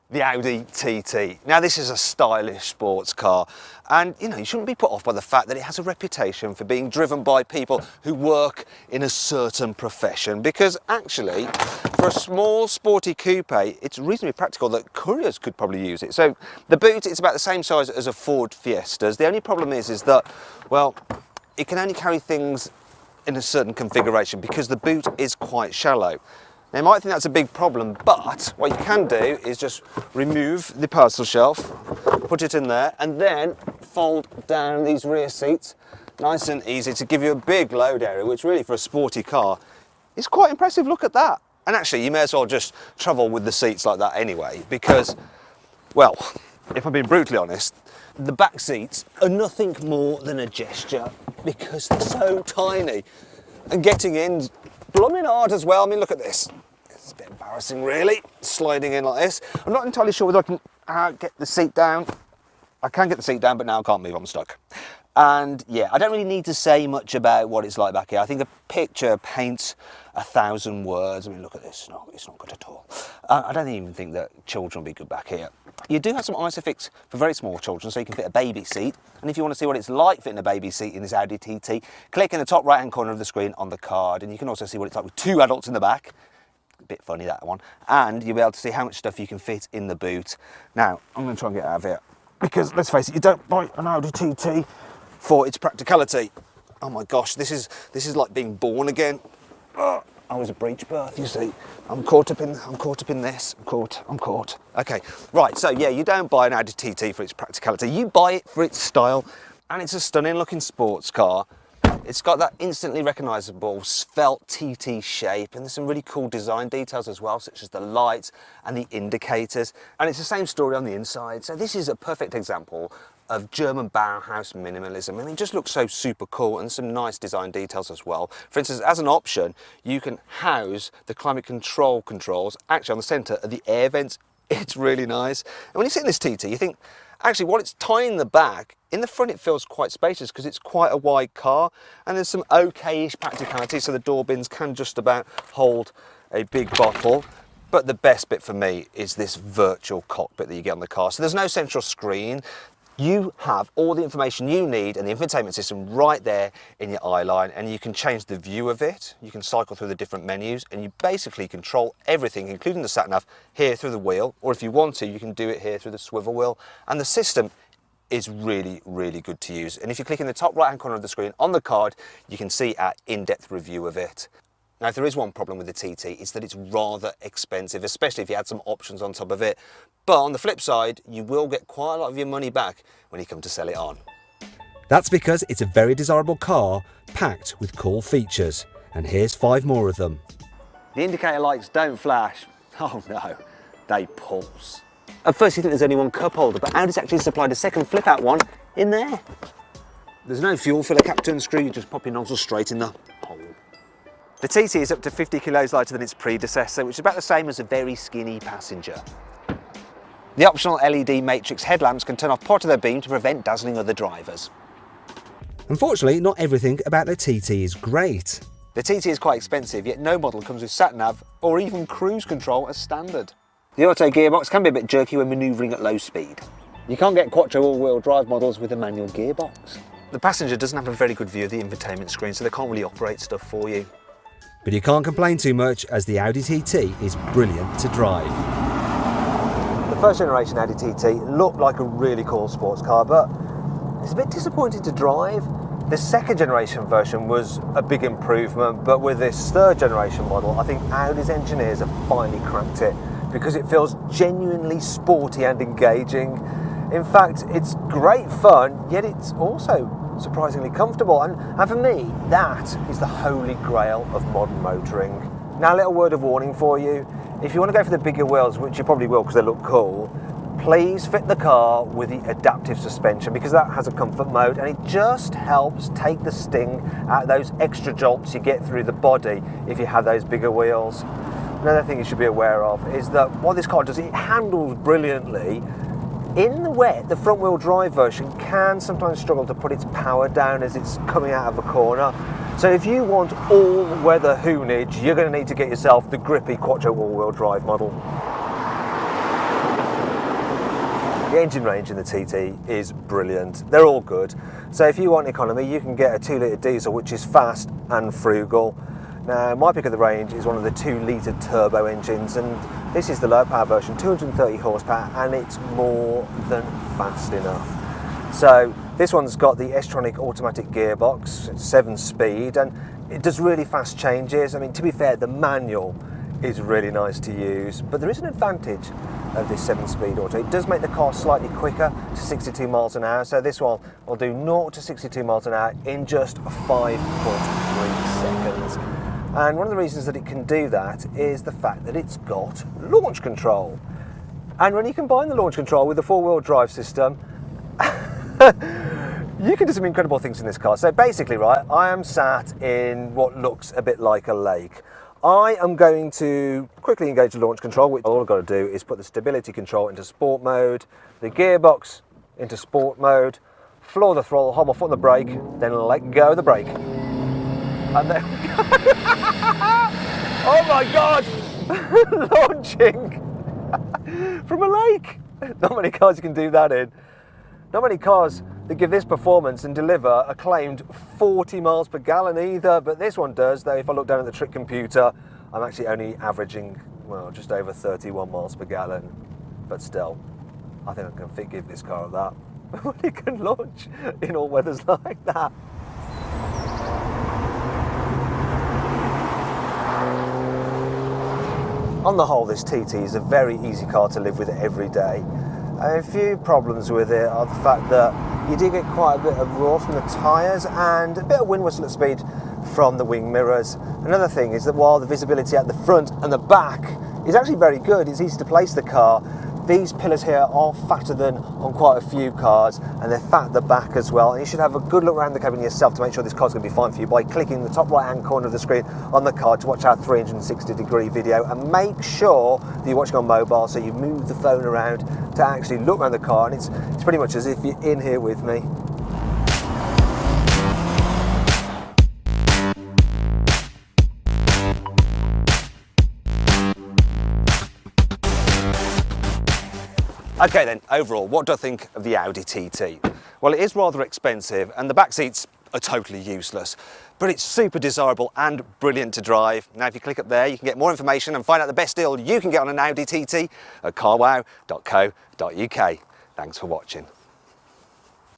The Audi TT. Now this is a stylish sports car, and you shouldn't be put off by the fact that it has a reputation for being driven by people who work in a certain profession, because actually for a small sporty coupe it's reasonably practical that couriers could probably use it. So the boot is about the same size as a Ford Fiesta's. The only problem is that, well, it can only carry things in a certain configuration because the boot is quite shallow. Now, you might think that's a big problem, but what you can do is just remove the parcel shelf, put it in there, and then fold down these rear seats, nice and easy, to give you a big load area, which really for a sporty car is quite impressive. Look at that. And actually, you may as well just travel with the seats like that anyway, because, well, if I'm being brutally honest, the back seats are nothing more than a gesture because they're so tiny. And getting in blooming hard as well. I mean, look at this. It's a bit embarrassing, really, sliding in like this. I'm not entirely sure whether I can get the seat down. I can get the seat down, but now I can't move, I'm stuck. And yeah, I don't really need to say much about what it's like back here. I think a picture paints 1,000 words. I mean, look at this. No, it's not good at all. I don't even think that children will be good back here. You do have some ISOFIX for very small children, so you can fit a baby seat. And if you want to see what it's like fitting a baby seat in this Audi TT, click in the top right-hand corner of the screen on the card, and you can also see what it's like with 2 adults in the back. A bit funny, that one. And you'll be able to see how much stuff you can fit in the boot. Now, I'm going to try and get out of here, because let's face it, you don't buy an Audi TT for its practicality. Oh my gosh, this is like being born again. Oh, I was a breech birth, you see. I'm caught up in this. I'm caught. Okay, right, so yeah, you don't buy an Audi TT for its practicality. You buy it for its style, and it's a stunning looking sports car. It's got that instantly recognisable svelte TT shape, and there's some really cool design details as well, such as the lights and the indicators. And it's the same story on the inside. So this is a perfect example of German Bauhaus minimalism. I mean, it just looks so super cool, and some nice design details as well. For instance, as an option, you can house the climate control controls actually on the centre of the air vents. It's really nice. And when you sit in this TT, you think, actually, while it's tiny in the back, in the front it feels quite spacious because it's quite a wide car, and there's some okay-ish practicality, so the door bins can just about hold a big bottle. But the best bit for me is this virtual cockpit that you get on the car. So there's no central screen. You have all the information you need and the infotainment system right there in your eye line, and you can change the view of it. You can cycle through the different menus, and you basically control everything, including the sat-nav, here through the wheel, or if you want to, you can do it here through the swivel wheel. And the system is really, really good to use. And if you click in the top right-hand corner of the screen on the card, you can see our in-depth review of it. Now, if there is one problem with the TT, it's that it's rather expensive, especially if you add some options on top of it. But on the flip side, you will get quite a lot of your money back when you come to sell it on. That's because it's a very desirable car packed with cool features. And here's 5 more of them. The indicator lights don't flash. Oh no, they pulse. At first you think there's only one cup holder, but Audi's actually supplied a second flip-out one in there. There's no fuel filler cap turn screw, you just pop your nozzle straight in the hole. The TT is up to 50 kilos lighter than its predecessor, which is about the same as a very skinny passenger. The optional LED matrix headlamps can turn off part of their beam to prevent dazzling other drivers. Unfortunately, not everything about the TT is great. The TT is quite expensive, yet no model comes with sat-nav or even cruise control as standard. The auto gearbox can be a bit jerky when manoeuvring at low speed. You can't get quattro all-wheel drive models with a manual gearbox. The passenger doesn't have a very good view of the infotainment screen, so they can't really operate stuff for you. But you can't complain too much, as the Audi TT is brilliant to drive. The first generation Audi TT looked like a really cool sports car, but it's a bit disappointing to drive. The second generation version was a big improvement, but with this third generation model, I think Audi's engineers have finally cracked it, because it feels genuinely sporty and engaging. In fact, it's great fun, yet it's also surprisingly comfortable, and for me, that is the holy grail of modern motoring. Now, a little word of warning for you. If you want to go for the bigger wheels, which you probably will because they look cool, please fit the car with the adaptive suspension, because that has a comfort mode, and it just helps take the sting out of those extra jolts you get through the body if you have those bigger wheels. Another thing you should be aware of is that what this car does, it handles brilliantly. In the wet, the front wheel drive version can sometimes struggle to put its power down as it's coming out of a corner. So if you want all-weather hoonage, you're going to need to get yourself the grippy quattro all-wheel drive model. The engine range in the TT is brilliant. They're all good. So if you want economy, you can get a 2-litre diesel, which is fast and frugal. Now, my pick of the range is one of the 2-litre turbo engines, and this is the low power version, 230 horsepower, and it's more than fast enough. So this one's got the S-tronic automatic gearbox, 7-speed, and it does really fast changes. I mean, to be fair, the manual is really nice to use, but there is an advantage of this 7-speed auto. It does make the car slightly quicker to 62 miles an hour, so this one will do 0 to 62 miles an hour in just 5.3 seconds. And one of the reasons that it can do that is the fact that it's got launch control. And when you combine the launch control with the 4-wheel drive system, you can do some incredible things in this car. So basically, right, I am sat in what looks a bit like a lake. I am going to quickly engage the launch control, which all I've got to do is put the stability control into sport mode, the gearbox into sport mode, floor the throttle, hold my foot on the brake, then let go of the brake. And there we go. Oh my God! Launching from a lake. Not many cars you can do that in. Not many cars that give this performance and deliver a claimed 40 miles per gallon either, but this one does, though if I look down at the trick computer, I'm actually only averaging, well, just over 31 miles per gallon. But still, I think I can forgive this car of that. When it can launch in all weathers like that. On the whole, this TT is a very easy car to live with every day. A few problems with it are the fact that you do get quite a bit of roar from the tyres and a bit of wind whistle at speed from the wing mirrors. Another thing is that while the visibility at the front and the back is actually very good, it's easy to place the car, these pillars here are fatter than on quite a few cars, and they're fat at the back as well. And you should have a good look around the cabin yourself to make sure this car's going to be fine for you by clicking the top right hand corner of the screen on the car to watch our 360-degree video, and make sure that you're watching on mobile, so you move the phone around to actually look around the car, and it's pretty much as if you're in here with me. Okay then, overall, what do I think of the Audi TT? Well, it is rather expensive and the back seats are totally useless, but it's super desirable and brilliant to drive. Now, if you click up there, you can get more information and find out the best deal you can get on an Audi TT at carwow.co.uk. Thanks for watching.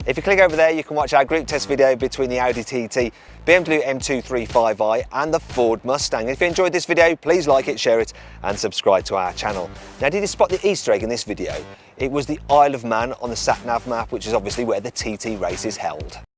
If you click over there, you can watch our group test video between the Audi TT, BMW M235i and the Ford Mustang. And if you enjoyed this video, please like it, share it and subscribe to our channel. Now, did you spot the Easter egg in this video? It was the Isle of Man on the sat-nav map, which is obviously where the TT race is held.